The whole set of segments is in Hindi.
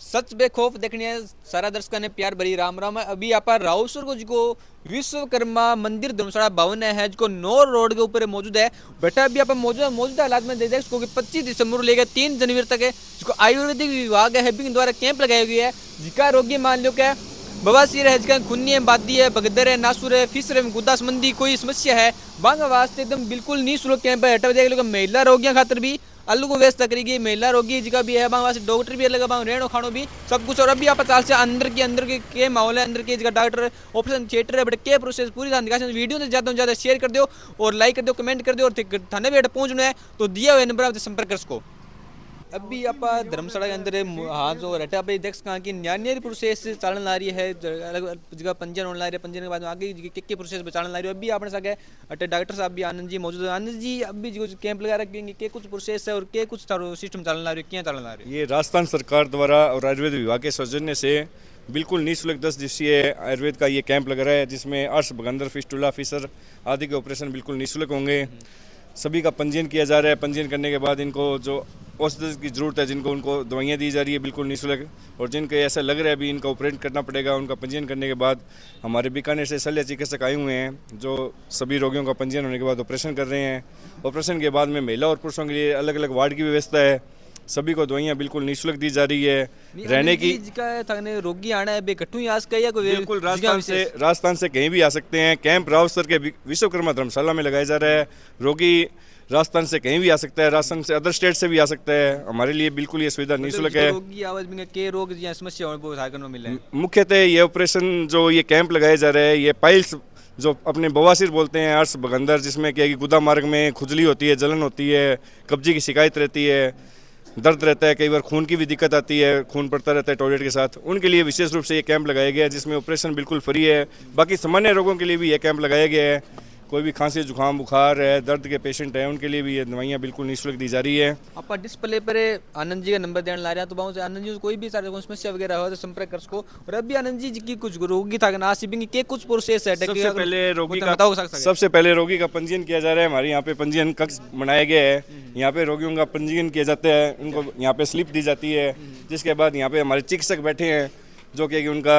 सच बे खौफ देखने सारा दर्शकों ने प्यार भरी राम राम। अभी आप राउसर को जो विश्वकर्मा मंदिर धर्मशाला भवन है जो नौर रोड के ऊपर मौजूद है। बेटा अभी आप मौजूदा हालात में देख सको कि 25 दिसंबर लेकर 3 जनवरी तक है जो आयुर्वेदिक विभाग है द्वारा कैंप लगाए हुए है। जिका रोगी मान लो क्या बवासीर है, जिका खूनी है, बादी है, बगदर है, नासुर है, फिसर है, गुदा संबंधी कोई समस्या है बांगा वास्ते एकदम बिल्कुल निःशुल्क कैंप है। हटा देख लो महिला रोगियों खातर भी अलग व्यवस्था करेगी। महिला रोगी जिका भी है बांगा वास्ते डॉक्टर भी अलग बांग रहनो खानो भी सब कुछ। और अभी आप चाल से अंदर के माहौल है, अंदर के जिका डॉक्टर ऑपरेशन थिएटर है बट के प्रोसेस पूरी तरह दिखा। वीडियो से ज़्यादा शेयर कर दो और लाइक कर दो, कमेंट कर दो और थाने भी पहुंचना है तो दिया हुआ नंबर आप संपर्क कर सको। अभी आप धर्मशाला के अंदर हाँ जो रटा पे देख सका कि न्याय प्रोसेस चालन ला रही है, अलग जगह पंजीयन होने ला रही है, पंजीयन के बाद आगे के प्रोसेस पे चालन ला रही है। अभी आपने सके अटे डॉक्टर साहब भी आनंद जी मौजूद है। आनंद जी अभी जो कैंप लगा रखेंगे के कुछ प्रोसेस है और के कुछ सिस्टम चालन ला रही है, क्या चालन ला रही है? ये राजस्थान सरकार द्वारा और आयुर्वेद विभाग के सौजन्य से बिल्कुल निःशुल्क 10 दिवसीय आयुर्वेद का ये कैंप लग रहा है, जिसमें अर्श, बगंदर, फिस्टुला, फिसर आदि के ऑपरेशन बिल्कुल निःशुल्क होंगे। सभी का पंजीयन किया जा रहा है। पंजीयन करने के बाद इनको जो औषधि की ज़रूरत है, जिनको उनको दवाइयाँ दी जा रही है बिल्कुल निःशुल्क। और जिनको ऐसा लग रहा है अभी इनका ऑपरेट करना पड़ेगा, उनका पंजीयन करने के बाद हमारे बीकानेर से शल्य चिकित्सक आए हुए हैं जो सभी रोगियों का पंजीयन होने के बाद ऑपरेशन कर रहे हैं। ऑपरेशन के बाद में महिला और पुरुषों के लिए अलग अलग वार्ड की व्यवस्था है। सभी को दवाइयाँ बिल्कुल निःशुल्क दी जा रही है। रहने की रोगी आना है बेकटू ही आस या कोई बिल्कुल राजस्थान से कहीं भी आ सकते हैं। कैंप रावसर के विश्वकर्मा धर्मशाला में लगाया जा रहा है। रोगी राजस्थान से कहीं भी आ सकता है, राजस्थान से अदर स्टेट से भी आ सकता है। हमारे लिए बिल्कुल ये सुविधा निःशुल्क है। मुख्यतः ये ऑपरेशन जो ये कैंप लगाए जा रहे हैं, ये पाइल्स जो अपने बवासीर बोलते हैं, अर्श, बगंदर, जिसमें क्या कि गुदा मार्ग में खुजली होती है, जलन होती है, कब्जे की शिकायत रहती है, दर्द रहता है, कई बार खून की भी दिक्कत आती है, खून पड़ता रहता है टॉयलेट के साथ, उनके लिए विशेष रूप से ये कैंप लगाया गया है जिसमें ऑपरेशन बिल्कुल फ्री है। बाकी सामान्य रोगों के लिए भी ये कैंप लगाया गया है। कोई भी खांसी, जुकाम, बुखार है, दर्द के पेशेंट हैं, उनके लिए भी ये दवाइयाँ बिल्कुल निःशुल्क दी जा रही है। आप डिस्प्ले पर आनंद जी का नंबर देने ला रहे हैं तो बहुत से आनंद जी कोई भी सारे समस्या वगैरह हो तो संपर्क कर सको। और अभी आनंद जी की कुछ रोगी था ना शिपिंग के कुछ प्रोसेस है। सबसे पहले रोगी का पंजीयन किया जा रहा है। हमारे यहाँ पे पंजीयन कक्ष बनाया गया है। यहाँ पे रोगियों का पंजीयन किया जाता है, उनको यहाँ पे स्लिप दी जाती है, जिसके बाद यहाँ पे हमारे चिकित्सक बैठे हैं जो कि उनका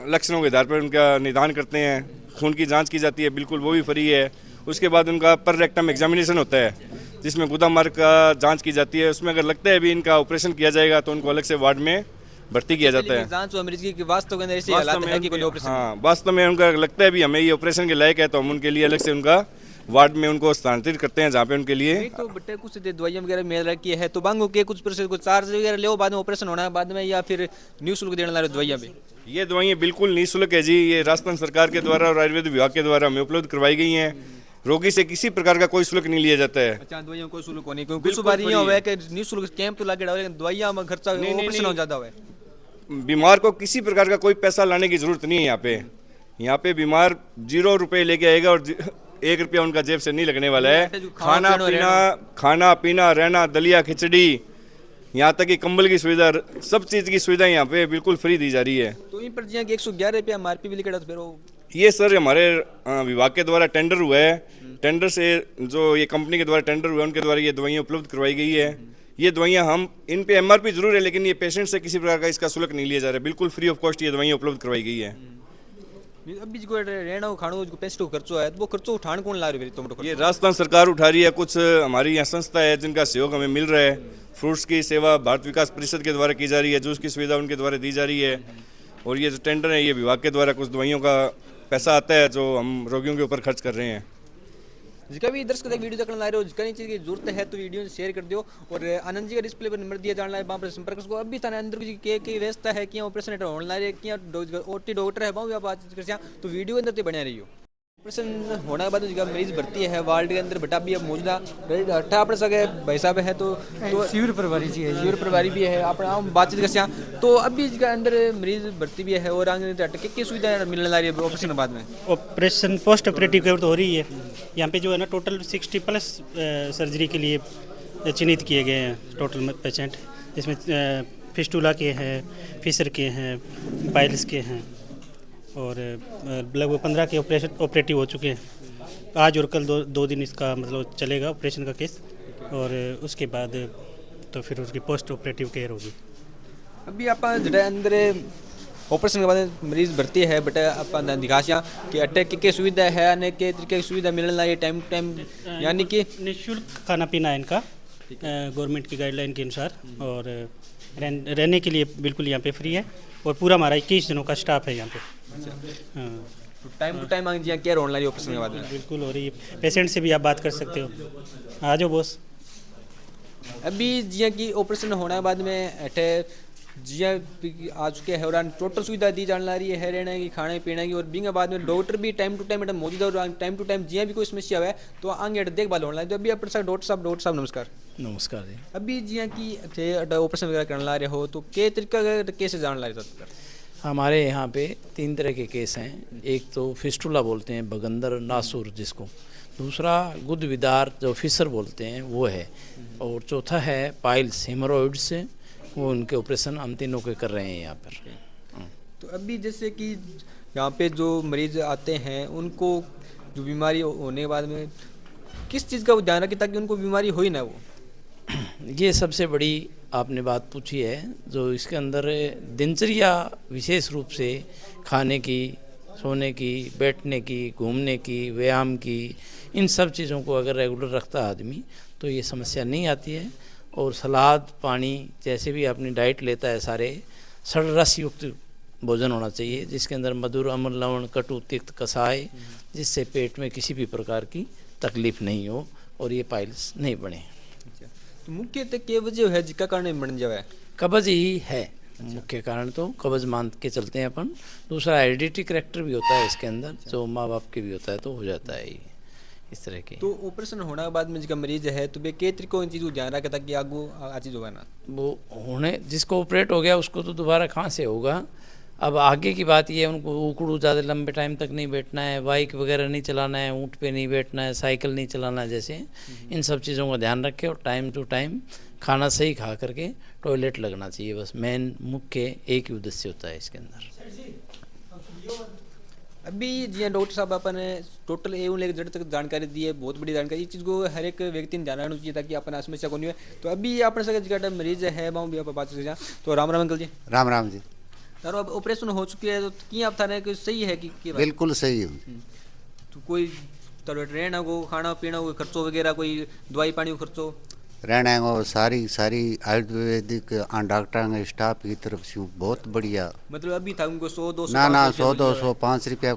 लक्षणों के आधार पर उनका निदान करते हैं। खून की जांच की जाती है, बिल्कुल वो भी फ्री है। उसके बाद उनका पर रेक्टम एग्जामिनेशन होता है जिसमें गुदा मार्ग का जांच की जाती है। उसमें अगर लगता है भी इनका ऑपरेशन किया जाएगा तो उनको अलग से वार्ड में भर्ती किया जाता है। जांच मरीज की वास्तव में ऐसी हालत है कि कोई ऑपरेशन, हाँ वास्तव में उनका लगता है भी हमें ये ऑपरेशन के लायक है तो हम उनके लिए अलग से उनका वार्ड में उनको स्थानांतरित करते हैं जहाँ पे उनके लिए तो बटे कुछ दवाइयाँ वगैरह मिल रखी है तो बांगो के कुछ प्रोसेस कुछ चार्ज वगैरह ले बाद में ऑपरेशन होना है बाद में, या फिर निःशुल्क देने वाली दवाइयाँ भी? ये दवाइयाँ बिल्कुल निःशुल्क है जी। ये राजस्थान सरकार के द्वारा और आयुर्वेद विभाग के द्वारा हमें उपलब्ध करवाई गई हैं। रोगी से किसी प्रकार का कोई शुल्क नहीं लिया जाता है। अच्छा, दवाइयों कोई शुल्क नहीं, कुछ बार ये हुआ है कि निःशुल्क कैंप तो लगे डाले दवाइयाँ में खर्चा ऑपरेशन हो जाता है। बीमार को किसी प्रकार का कोई पैसा लाने की जरूरत नहीं है। यहाँ पे बीमार 0 रुपये लेके आएगा और 1 रुपया उनका जेब से नहीं लगने वाला है। खाना पीना रहना, दलिया खिचड़ी, यहाँ तक कि कंबल की सुविधा, सब चीज़ की सुविधा यहाँ पे बिल्कुल फ्री दी जा रही है। तो इन पर 111 रुपया MRP भी लिखा फिर ये सर हमारे विभाग के द्वारा टेंडर हुआ है। टेंडर से जो ये कंपनी के द्वारा टेंडर हुआ है उनके द्वारा ये दवाइयाँ उपलब्ध करवाई गई है। ये दवाइयाँ हम इन पे MRP जरूर है लेकिन ये पेशेंट से किसी प्रकार का इसका शुल्क नहीं लिया जा रहा है। बिल्कुल फ्री ऑफ कॉस्ट ये दवाइयाँ उपलब्ध करवाई गई है। अभी जो रहना खाना जो पैसे खर्चो है वो खर्चो उठाने कौन ला रही है? ये राजस्थान सरकार उठा रही है। कुछ हमारी यहाँ संस्था है जिनका सहयोग हमें मिल रहा है। फ्रूट्स की सेवा भारत विकास परिषद के द्वारा की जा रही है, जूस की सुविधा उनके द्वारा दी जा रही है। और ये जो टेंडर है ये विभाग के द्वारा कुछ दवाइयों का पैसा आता है जो हम रोगियों के ऊपर खर्च कर रहे हैं। जिसका भी दर्शक वीडियो देखने ला रहे हो, जिसका चीज़ की जरूरत है तो वीडियो शेयर कर दो। और आनंद जी का डिस्प्ले पर नंबर दिया जाना है, वहाँ पर संपर्क करो। अभी थाने अंदर की व्यवस्था है कि ऑपरेशन ऑनलाइन क्या OT डॉक्टर है वहाँ बातचीत कर तो वीडियो के अंदर तो बना रही हो। ऑपरेशन होने के बाद जो मरीज भर्ती है वार्ड के अंदर बटा भी अब मौजूदा अट्ठा अपने सके भाई साहब है तो शिविर प्रभारी जी है, शिविर प्रभारी भी है अपना बातचीत कर तो अभी इसका अंदर मरीज भर्ती भी है और आगे क्या सुविधा मिलने ला रही है ऑपरेशन के बाद में? ऑपरेशन पोस्ट ऑपरेटिव केयर तो हो रही है। यहाँ पे जो है ना टोटल 60+ सर्जरी के लिए चिन्हित किए गए हैं टोटल पेशेंट। इसमें फिस्टुला के हैं, फिसर के हैं, पाइल्स के हैं और लगभग 15 के ऑपरेटिव हो चुके हैं। आज और कल दो दिन इसका मतलब चलेगा ऑपरेशन का केस और उसके बाद तो फिर उसकी पोस्ट ऑपरेटिव केयर होगी। अभी आप जड़ा अंदर ऑपरेशन के बाद मरीज भर्ती है बट आप दिखासिया कि अटैक की सुविधा है अनेक के तरीके की सुविधा मिलना ये टाइम टू टाइम यानी कि निःशुल्क खाना पीना है इनका गवर्नमेंट की गाइडलाइन के अनुसार, और रहने के लिए बिल्कुल यहाँ पे फ्री है, और पूरा हमारा 21 दिनों का स्टाफ है यहाँ पे। हाँ, टाइम टू टाइम जी केयर होने लगी ऑपरेशन के बाद में बिल्कुल हो रही है। पेशेंट से भी आप बात कर सकते हो, आ जाओ बॉस। अभी जियां कि ऑपरेशन होने के बाद में अठे जियां आ चुके है और टोटल सुविधा दी जाने ला रही है रहने की खाने पीने की, और बिंग बाद में डॉक्टर भी टाइम टू टाइम मौजूद है और टाइम टू टाइम जियां भी कोई समस्या है तो आगे देखभाल होने लगी। तो अभी अपने साथ डॉक्टर साहब नमस्कार। नमस्कार जी। अभी जियां कि थे ऑपरेशन वगैरह करने ला रहे हो तो के तरीका कैसे जान ला रहे हो? हमारे यहाँ पे 3 तरह के केस हैं। एक तो फिस्टुला बोलते हैं, बगंदर नासूर जिसको, दूसरा गुद विदार जो फिसर बोलते हैं वो है, और चौथा है पाइल्स हेमोरॉइड्स, वो उनके ऑपरेशन हम तीनों के कर रहे हैं यहाँ पर। तो अभी जैसे कि यहाँ पे जो मरीज आते हैं उनको जो बीमारी होने के बाद में किस चीज़ का ध्यान रखें ताकि उनको बीमारी हो ही ना वो? ये सबसे बड़ी आपने बात पूछी है, जो इसके अंदर दिनचर्या विशेष रूप से खाने की, सोने की, बैठने की, घूमने की, व्यायाम की, इन सब चीज़ों को अगर रेगुलर रखता है आदमी तो ये समस्या नहीं आती है। और सलाद, पानी, जैसे भी अपनी डाइट लेता है सारे षड्रस युक्त भोजन होना चाहिए जिसके अंदर मधुर, अम्ल, लवण, कटु, तिक्त, कसाय, जिससे पेट में किसी भी प्रकार की तकलीफ नहीं हो और ये पाइल्स नहीं बने। तो मुख्य के वजह है जिसका कारण बन जाए? कब्ज ही है मुख्य कारण, तो कब्ज मान के चलते हैं अपन। दूसरा हेरिडिटी करैक्टर भी होता है इसके अंदर, जो माँ बाप के भी होता है तो हो जाता है ये इस तरह के। तो ऑपरेशन होने के बाद में जिसका मरीज है तो वे के तरीकों इन चीज़ को ध्यान रखे ताकि आगू आ चीज़ होगा ना वो होने, जिसको ऑपरेट हो गया उसको तो दोबारा कहाँ से होगा। अब आगे की बात ये है, उनको उकड़ू ज़्यादा लंबे टाइम तक नहीं बैठना है, बाइक वगैरह नहीं चलाना है, ऊँट पे नहीं बैठना है, साइकिल नहीं चलाना है, जैसे इन सब चीज़ों का ध्यान रखें और टाइम टू टाइम खाना सही खा करके टॉयलेट लगना चाहिए। बस मेन मुख्य एक ही उद्देश्य होता है इसके अंदर। अभी जी डॉक्टर साहब अपने टोटल एवं लेकर जड़ तक जानकारी दी है, बहुत बड़ी जानकारी। इस चीज़ को हर एक व्यक्ति ने ध्यान रखना चाहिए ताकि अपना समस्या को नहीं है। तो अभी अपने सके जगह मरीज है बाहू भी आप बात कर तो राम राम अंकल जी। राम राम जी। तारो अब ऑपरेशन हो चुकी है तो की आप थाने कोई सही है कि बिल्कुल सही है। तो कोई तारो रहना को, खाना पीना को खर्चो वगैरह, कोई दवाई पानी को खर्चो रहने को सारी आयुर्वेदिक डॉक्टर के स्टाफ की तरफ से बहुत बढ़िया। मतलब अभी था उनको 100-200 ना 100-200 5 रुपया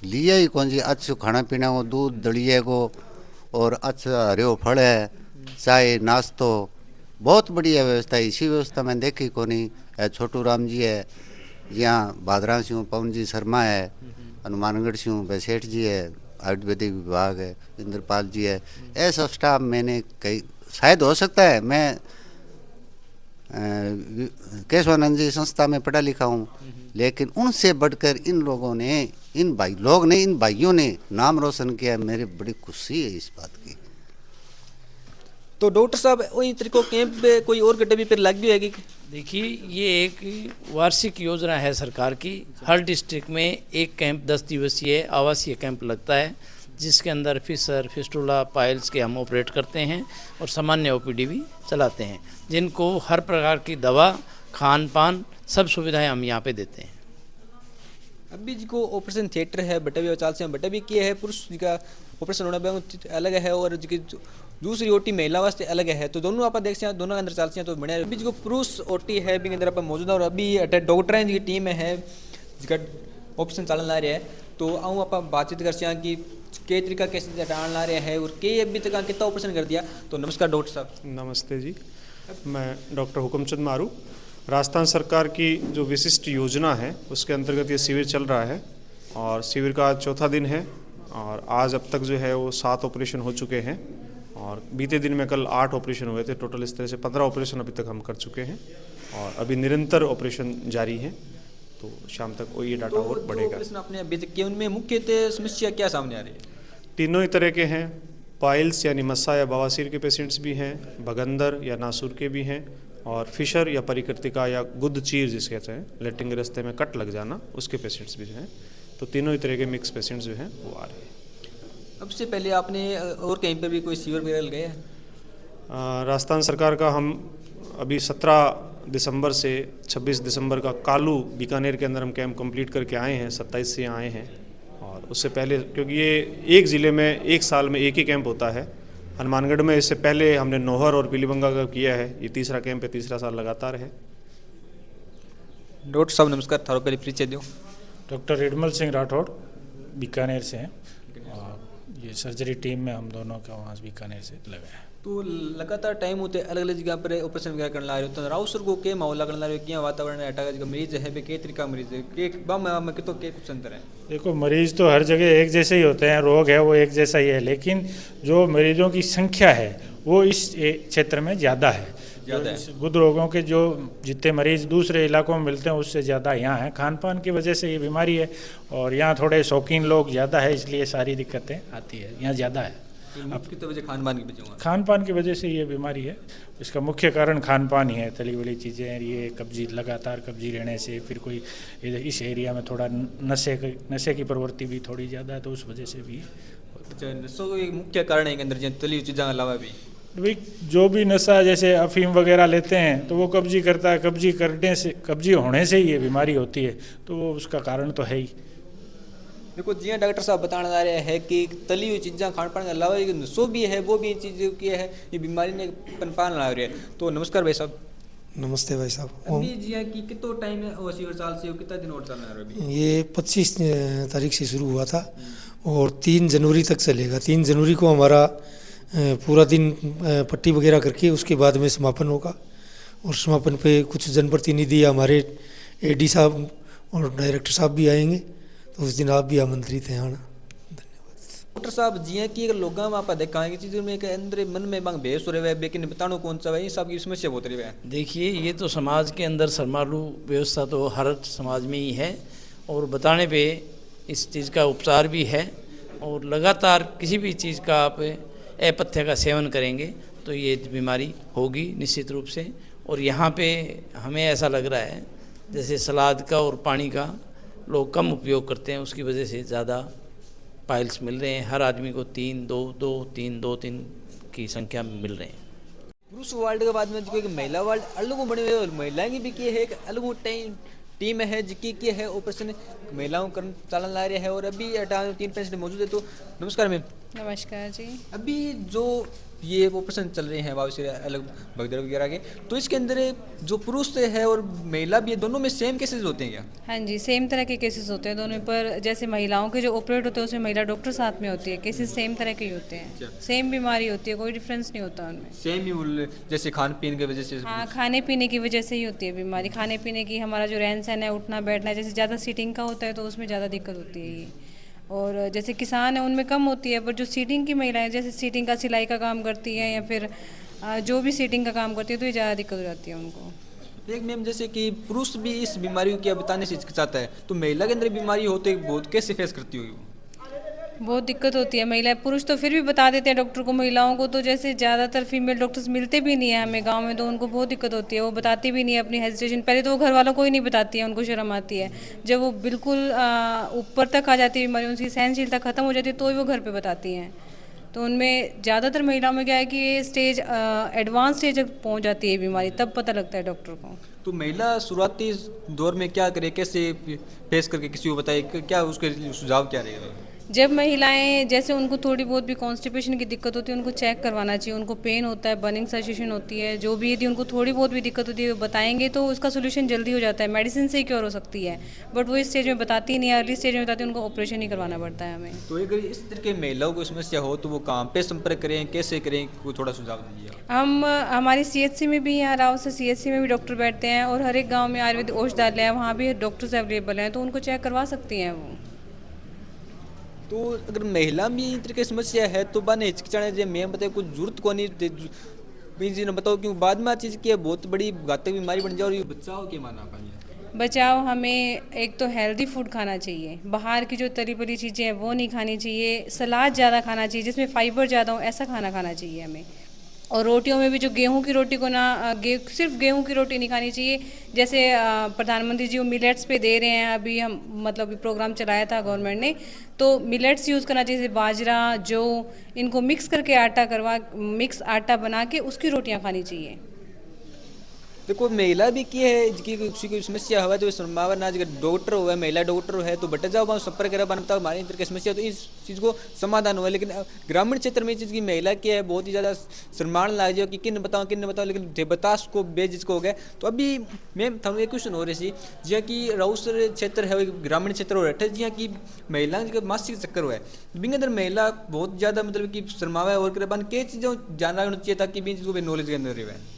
लिया ही कौन जी। अच्छे खाना पीना को, दूध दलिए को, और अच्छा हरे फल है, चाय नाश्तो, बहुत बढ़िया व्यवस्था है। इसी व्यवस्था में देखी को नहीं। छोटू राम जी है, यहाँ भादरा से पवन जी शर्मा है, हनुमानगढ़ से बैसेठ जी है, आयुर्वेदिक विभाग है, इंद्रपाल जी है। ऐसा स्टाफ मैंने कई, शायद हो सकता है मैं केशवानंद जी संस्था में पढ़ा लिखा हूँ, लेकिन उनसे बढ़कर इन लोगों ने, इन भाइयों ने नाम रोशन किया। मेरी बड़ी खुशी है इस बात की। तो डॉक्टर साहब वही तरीकों कैंप पे कोई और गड्ढे भी फिर लग गई है कि? देखिए, ये एक वार्षिक योजना है सरकार की। हर डिस्ट्रिक्ट में एक कैंप 10 दिवसीय आवासीय कैंप लगता है जिसके अंदर फिशर, फिस्टुला, पाइल्स के हम ऑपरेट करते हैं और सामान्य ओपीडी भी चलाते हैं, जिनको हर प्रकार की दवा, खान पान, सब सुविधाएं हम यहाँ पे देते हैं। अभी जी को ऑपरेशन थिएटर है बटे भी चाल से बटे भी किए है, पुरुष जी का ऑपरेशन होना अलग है और जी दूसरी ओटी महिला वास्ते अलग है। तो दोनों आप देख सकते हैं, दोनों के अंदर चाल से तो बढ़िया। अभी जो पुरुष ओटी है भी अंदर आप मौजूद है और अभी डॉक्टर की टीम है जिसका ऑपरेशन चलन ला रहा है। तो आऊँ आप बातचीत कर सकें कि के तरीका कैसे डाल ला रहे हैं और के अभी तक कितना ऑपरेशन कर दिया। तो नमस्कार डॉक्टर साहब। नमस्ते जी, मैं डॉक्टर हुकमचंद मारू। राजस्थान सरकार की जो विशिष्ट योजना है उसके अंतर्गत ये शिविर चल रहा है और शिविर का आज चौथा दिन है और आज अब तक जो है वो 7 ऑपरेशन हो चुके हैं और बीते दिन में कल 8 ऑपरेशन हुए थे। टोटल इस तरह से 15 ऑपरेशन अभी तक हम कर चुके हैं और अभी निरंतर ऑपरेशन जारी है। तो शाम तक वो ये डाटा और बढ़ेगा। आपने अभी तक किए उनमें मुख्यतः समस्या क्या सामने आ रही है? तीनों ही तरह के हैं। पाइल्स यानी मस्सा या बवासीर के पेशेंट्स भी हैं, भगंदर या नासूर के भी हैं, और फिशर या परिकृतिका या गुद चीर जिसे कहते हैं, लेटरिन के रास्ते में कट लग जाना, उसके पेशेंट्स भी हैं। तो तीनों ही तरह के मिक्स पेशेंट्स जो हैं वो आ रहे हैं। अब से पहले आपने और कहीं पर भी कोई शिविर वगैरह लगाया है? राजस्थान सरकार का हम अभी 17 दिसंबर से 26 दिसंबर का कालू बीकानेर के अंदर हम कैंप कंप्लीट करके आए हैं, 27 से यहाँ आए हैं। और उससे पहले, क्योंकि ये एक ज़िले में एक साल में एक ही कैंप होता है, हनुमानगढ़ में इससे पहले हमने नौहर और पीलीबंगा का किया है, ये तीसरा कैंप है, तीसरा साल लगातार है। डॉक्टर साहब नमस्कार, थारो पहले परिचय दो। डॉक्टर रिडमल सिंह राठौड़ बीकानेर से हैं और ये सर्जरी टीम में हम दोनों का वहाँ बीकानेर से लगा है। तो लगातार टाइम होते अलग अलग जगह पर ऑपरेशन वगैरह करने ला रहे हो, तो राउसर को के माहौल करने ला रहे हो, क्या वातावरण है, अटैक का मरीज है बे के तरीका मरीज है के बम में तो के कुछ अंतर है? देखो, मरीज तो हर जगह एक जैसे ही होते हैं, रोग है वो एक जैसा ही है, लेकिन जो मरीजों की संख्या है वो इस क्षेत्र में ज़्यादा है। गुद रोगों के जो जितने मरीज दूसरे इलाकों में मिलते हैं उससे ज़्यादा यहाँ है। खान पान की वजह से ये बीमारी है और यहाँ थोड़े शौकीन लोग ज़्यादा है, इसलिए सारी दिक्कतें आती है, यहाँ ज़्यादा है। आपकी तो वजह खान पान की वजह खान पान की वजह से ये बीमारी है, इसका मुख्य कारण खान पान ही है। तली वली चीज़ें, ये कब्जी, लगातार कब्जी लेने से, फिर कोई इस एरिया में थोड़ा नशे की प्रवृत्ति भी थोड़ी ज़्यादा है, तो उस वजह से भी। अच्छा, नशो एक मुख्य कारण है के अंदर जो तली चीज़ों के अलावा भी भाई जो भी नशा, जैसे अफीम वगैरह लेते हैं तो वो कब्जी करता है, कब्जी करने से, कब्जी होने से ही ये बीमारी होती है, तो वो उसका कारण तो है ही। देखो जी डॉक्टर साहब बताने जा रहे हैं कि तली हुई चीज़ें खान पान के अलावा ये नशो भी है, वो भी चीज़ की है, ये बीमारी ने पनपान ला रही है। तो नमस्कार भाई साहब। नमस्ते भाई साहब। अभी जी कि कितना टाइम है और साल से कितना दिन और चलना है अभी? ये 25 तारीख से शुरू हुआ था और 3 जनवरी तक चलेगा। 3 जनवरी को हमारा पूरा दिन पट्टी वगैरह करके उसके बाद में समापन होगा। और समापन पे कुछ जनप्रतिनिधि, हमारे एडी साहब और डायरेक्टर साहब भी आएंगे, तो उस दिन आप भी आमंत्रित हैं आना। डॉक्टर साहब जी कि अगर लोगों में आप देखा है कि चीज़ में के अंदर मन में बांग बेस हो रहे हैं, लेकिन बतानो कौन सा है, ये सब की समस्या बहुत रही है। देखिए, ये तो समाज के अंदर सरमालू व्यवस्था तो हर समाज में ही है और बताने पे इस चीज़ का उपचार भी है। और लगातार किसी भी चीज़ का आप अपथ्य का सेवन करेंगे तो ये बीमारी होगी निश्चित रूप से। और यहाँ पे हमें ऐसा लग रहा है जैसे सलाद का और पानी का लोग कम उपयोग करते हैं, उसकी वजह से ज़्यादा पाइल्स मिल रहे हैं। हर आदमी को 3 की संख्या में मिल रहे हैं। पुरुष वार्ड के बाद में जो महिला वार्ड अलग बने हुए और महिलाएं की भी की है, एक अलग टीम है जिसकी है ऑपरेशन महिलाओं का चालन ला रहे हैं। और अभी 3 पेशेंट मौजूद है। तो नमस्कार मैम। नमस्कार जी। अभी जो ये ऑपरेशन चल रहे हैं वापस अलग भगदड़ वगैरह के, तो इसके अंदर जो पुरुष है और महिला भी है, दोनों में सेम केसेस होते हैं क्या? हाँ जी, सेम तरह के केसेस होते हैं दोनों पर। जैसे महिलाओं के जो ऑपरेट होते हैं उसमें महिला डॉक्टर साथ में होती है, केसेस सेम तरह के ही होते हैं, सेम बीमारी होती है, कोई डिफरेंस नहीं होता उनमें। सेम ही, जैसे खान पीन की वजह से? हाँ, खाने पीने की वजह से ही होती है बीमारी। खाने पीने की, हमारा जो रहन सहन है, उठना बैठना, जैसे ज़्यादा सीटिंग का होता है तो उसमें ज़्यादा दिक्कत होती है ये। और जैसे किसान है उनमें कम होती है, पर जो सीटिंग की महिलाएं, जैसे सीटिंग का सिलाई का काम करती है या फिर जो भी सीटिंग का काम करती है, तो ये ज़्यादा दिक्कत हो जाती है उनको। एक मैम, जैसे कि पुरुष भी इस बीमारी को क्या बताने से हिचकिचाता है, तो महिला के अंदर बीमारी होते बहुत कैसे फेस करती होगी? बहुत दिक्कत होती है महिला। पुरुष तो फिर भी बता देते हैं डॉक्टर को, महिलाओं को तो जैसे ज़्यादातर फीमेल डॉक्टर्स मिलते भी नहीं है हमें गांव में, तो उनको बहुत दिक्कत होती है। वो बताती भी नहीं है अपनी हेजिटेशन, पहले तो वो घर वालों को ही नहीं बताती है, उनको शर्म आती है। जब वो बिल्कुल ऊपर तक आ जाती है बीमारी, उनकी सहनशीलता ख़त्म हो जाती है, तो ही वो घर पर बताती हैं। तो उनमें ज़्यादातर महिलाओं में क्या है कि ये स्टेज एडवांस स्टेज तक पहुँच जाती है बीमारी, तब पता लगता है डॉक्टर को। तो महिला शुरुआती दौर में क्या करे, कैसे फेस करके किसी को बताए, क्या उसके सुझाव क्या रहेगा? जब महिलाएं, जैसे उनको थोड़ी बहुत भी कॉन्स्टिपेशन की दिक्कत होती है, उनको चेक करवाना चाहिए। उनको पेन होता है, बर्निंग सेंसेशन होती है, जो भी यदि उनको थोड़ी बहुत भी दिक्कत होती है वो बताएंगे तो उसका सोल्यूशन जल्दी हो जाता है। मेडिसिन से ही क्योर हो सकती है, बट वो इस स्टेज में बताती नहीं है, अर्ली स्टेज में बताती है, उनको ऑपरेशन ही करवाना पड़ता है हमें। तो अगर इस तरह के महिलाओं को समस्या हो तो वो कहाँ पे संपर्क करें, कैसे करें, कोई थोड़ा सुझाव दीजिए। हम हमारी CHC में भी, यहाँ राव से CHC में भी डॉक्टर बैठते हैं और हर एक गाँव में आयुर्वेदिक औषधालय है, वहाँ भी डॉक्टर्स अवेलेबल हैं, तो उनको चेक करवा सकती हैं वो। तो अगर महिला में इस तरह की समस्या है तो बाने हिचकिचाने जो मैं बताए कुछ जरूरत को नहीं न बताओ, क्योंकि बाद में चीज़ की बहुत बड़ी घातक बीमारी बन जाए। और ये बचाव के माना पाइए? बचाव, हमें एक तो हेल्दी फूड खाना चाहिए, बाहर की जो तली बली चीज़ें हैं वो नहीं खानी चाहिए, सलाद ज़्यादा खाना चाहिए जिसमें फाइबर ज़्यादा हो, ऐसा खाना खाना चाहिए हमें। और रोटियों में भी जो गेहूं की रोटी को ना, सिर्फ गेहूं की रोटी नहीं खानी चाहिए। जैसे प्रधानमंत्री जी वो मिलेट्स पे दे रहे हैं, अभी हम मतलब प्रोग्राम चलाया था गवर्नमेंट ने, तो मिलेट्स यूज़ करना चाहिए, जैसे बाजरा, जौ, इनको मिक्स करके मिक्स आटा बना के उसकी रोटियां खानी चाहिए। देखो महिला भी की है जिसकी कोई समस्या हुआ तो सुनवावा ना जगह डॉक्टर हुआ महिला डॉक्टर है तो बटे जाओ वहाँ संपर्क करा बन बताओ हमारी तरह की समस्या तो इस चीज़ को समाधान हुआ। लेकिन ग्रामीण क्षेत्र में इस चीज़ की महिला की है बहुत ही ज़्यादा शर्माण लाग जाओ कि किन बताओ लेकिन बतास को बेजिज को हो गया। तो अभी मैम थानू एक क्वेश्चन हो रही सी जिया कि राउसर क्षेत्र है ग्रामीण क्षेत्र हो रहा है जिया कि महिला मासिक चक्कर हुआ है बिंग अंदर महिला बहुत ज़्यादा मतलब कि शर्मावा है और करे बन कई चीज़ों जानना होना चाहिए ताकि भी चीज़ को नॉलेज के अंदर रहे।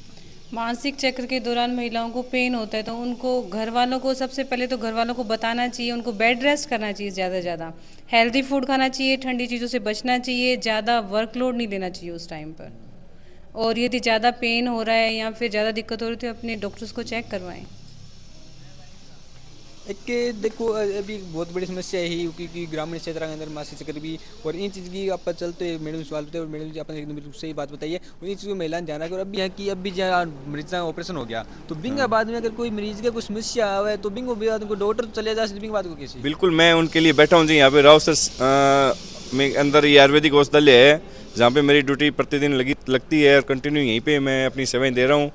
मासिक चक्र के दौरान महिलाओं को पेन होता है तो उनको घर वालों को सबसे पहले तो घर वालों को बताना चाहिए, उनको बेड रेस्ट करना चाहिए, ज़्यादा से ज़्यादा हेल्दी फूड खाना चाहिए, ठंडी चीज़ों से बचना चाहिए, ज़्यादा वर्कलोड नहीं लेना चाहिए उस टाइम पर। और यदि ज़्यादा पेन हो रहा है या फिर ज़्यादा दिक्कत हो रही है तो अपने डॉक्टर्स को चेक करवाएं। एक देखो अभी बहुत बड़ी समस्या है ही क्योंकि ग्रामीण क्षेत्र के अंदर मासिक चक्कर भी और इन चीज़ की आप चलते मैडम सवाल बताए और मैडम जी आपने एकदम बिल्कुल सही बात बताई है और इन चीज़ को महिलाएं ध्यान रखें। और अभी यहाँ की अभी जहाँ मरीज का ऑपरेशन हो गया तो बिंग बाद में अगर कोई मरीज का कोई समस्या आवे तो बिंग बाद को डॉक्टर चले जा सकते बिंग बात को कैसे। बिल्कुल मैं उनके लिए बैठा हूँ जी। यहाँ पे राउसर में अंदर ये आयुर्वेदिक औषधालय है जहाँ पे मेरी ड्यूटी प्रतिदिन लगती है और कंटिन्यू यहीं पे मैं अपनी सेवाएं दे रहा हूँ।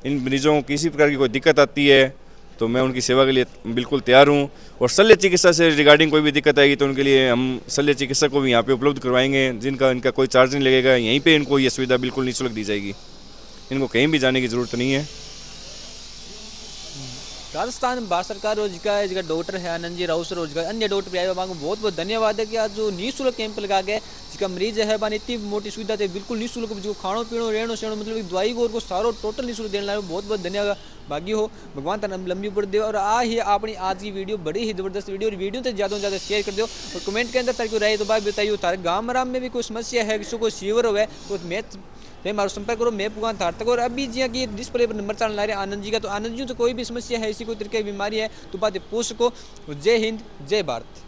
इन मरीजों को किसी प्रकार की कोई दिक्कत आती है तो मैं उनकी सेवा के लिए बिल्कुल तैयार हूँ। और शल्य चिकित्सा से रिगार्डिंग कोई भी दिक्कत आएगी तो उनके लिए हम शल्य चिकित्सक को भी यहाँ पे उपलब्ध करवाएंगे जिनका इनका कोई चार्ज नहीं लगेगा। यहीं पे इनको ये सुविधा बिल्कुल निःशुल्क दी जाएगी, इनको कहीं भी जाने की ज़रूरत नहीं है। राजस्थान भारत सरकार रोजगार जगह डॉक्टर है आनंद जी राउसर रोजगार अन्य डॉक्टर भी आए को बहुत बहुत धन्यवाद है कि आज जो निःशुल्क कैंप लगा गया जिसका मरीज है बानी इतनी मोटी सुविधा थे बिल्कुल निःशुल्क जो खाणो पीणो रहनो सहनो मतलब दवाई को सारो टोटल निःशुल्क देने लाए बहुत बहुत धन्यवाद भाग्य हो भगवान का नाम लंबी उम्र दे। और ही अपनी आज की वीडियो बड़ी ही जबरदस्त वीडियो और वीडियो तो ज़्यादा से ज़्यादा शेयर कर दो और कमेंट के अंदर ताकि राय तो बात बताइए तारे गाँव राम में भी कोई समस्या है किसी को सीवर हो तो मैं मारो संपर्क करो मैं पुगान थार तक। और अभी जी की डिस्प्ले पर नंबर चलना रहे आनंद जी का तो आनंद जी तो कोई भी समस्या है इसी कोई तरीके की बीमारी है तो बात पूछ सको। जय हिंद जय भारत।